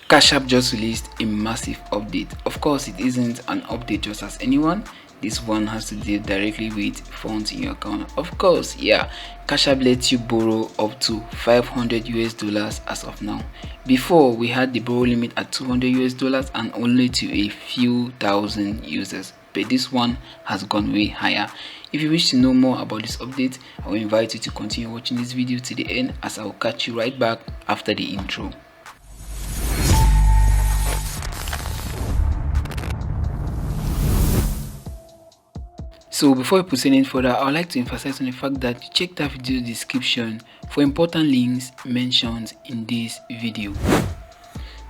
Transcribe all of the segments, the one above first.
Cash App just released a massive update. Of course, it isn't an update just as anyone. This one has to deal directly with funds in your account. Of course, yeah, Cash App lets you borrow up to 500 US dollars as of now. Before, we had the borrow limit at 200 US dollars and only to a few thousand users. But this one has gone way higher. If you wish to know more about this update, I will invite you to continue watching this video to the end, as I will catch you right back after the intro. So before we proceed any further, I would like to emphasize on the fact that you check that video description for important links mentioned in this video.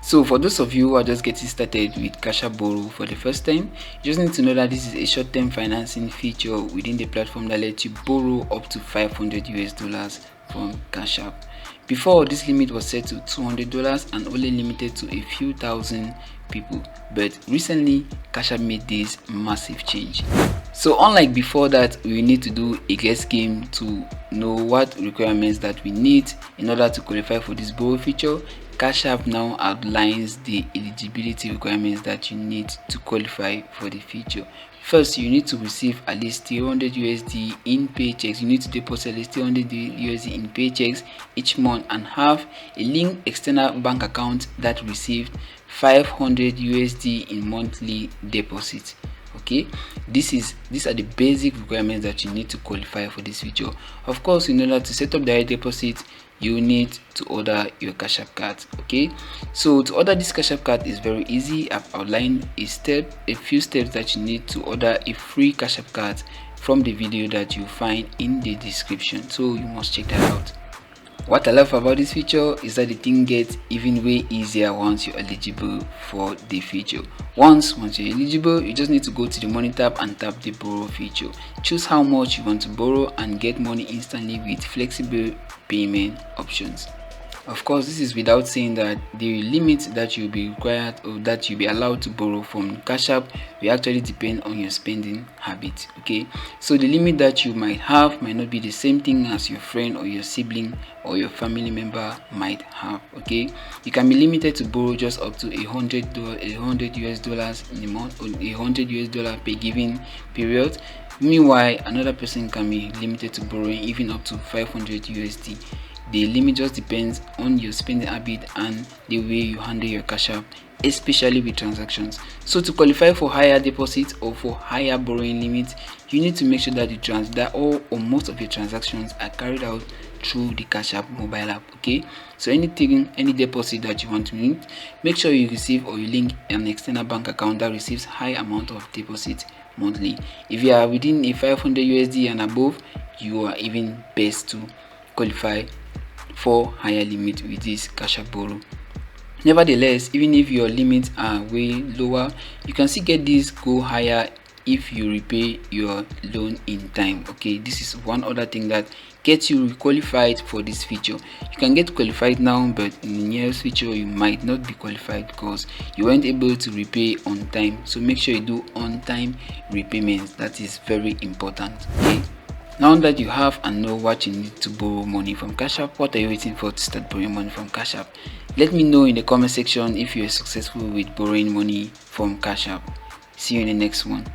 So for those of you who are just getting started with Cash App Borrow for the first time, you just need to know that this is a short-term financing feature within the platform that lets you borrow up to 500 US dollars from Cash App. Before, this limit was set to $200 and only limited to a few thousand people, but recently Cash App made this massive change. So unlike before that we need to do a guess game to know what requirements that we need in order to qualify for this borrow feature, Cash App now outlines the eligibility requirements that you need to qualify for the feature. First, you need to receive at least 300 USD in paychecks. You need to deposit at least 300 USD in paychecks each month and have a linked external bank account that received 500 USD in monthly deposits. Okay, these are the basic requirements that you need to qualify for this feature. Of course, in order to set up direct deposit, you need to order your Cash App card. Okay, so to order this Cash App card is very easy. I've outlined a few steps that you need to order a free Cash App card from the video that you find in the description, so you must check that out. What I love about this feature is that the thing gets even way easier once you're eligible for the feature. Once you're eligible, you just need to go to the money tab and tap the borrow feature. Choose how much you want to borrow and get money instantly with flexible payment options. Of course, this is without saying that the limit that you'll be required or that you'll be allowed to borrow from Cash App will actually depend on your spending habit. Okay, so the limit that you might have might not be the same thing as your friend or your sibling or your family member might have. Okay, you can be limited to borrow just up to $100 US dollars in a month, or $100 US dollar per given period. Meanwhile, another person can be limited to borrowing even up to 500 USD. The limit just depends on your spending habit and the way you handle your Cash App, especially with transactions. So to qualify for higher deposits or for higher borrowing limits, you need to make sure that all or most of your transactions are carried out through the Cash App mobile app. Okay, so any deposit that you want to make sure you receive or you link an external bank account that receives high amount of deposit monthly. If you are within a 500 USD and above, you are even best to qualify for higher limit with this Cash App Borrow. Nevertheless, even if your limits are way lower, you can still get this go higher if you repay your loan in time. Okay, this is one other thing that gets you qualified for this feature. You can get qualified now, but in the nearest future you might not be qualified because you weren't able to repay on time. So make sure you do on time repayments. That is very important. Okay, now that you have and know what you need to borrow money from Cash App, what are you waiting for to start borrowing money from Cash App? Let me know in the comment section if you are successful with borrowing money from Cash App. See you in the next one.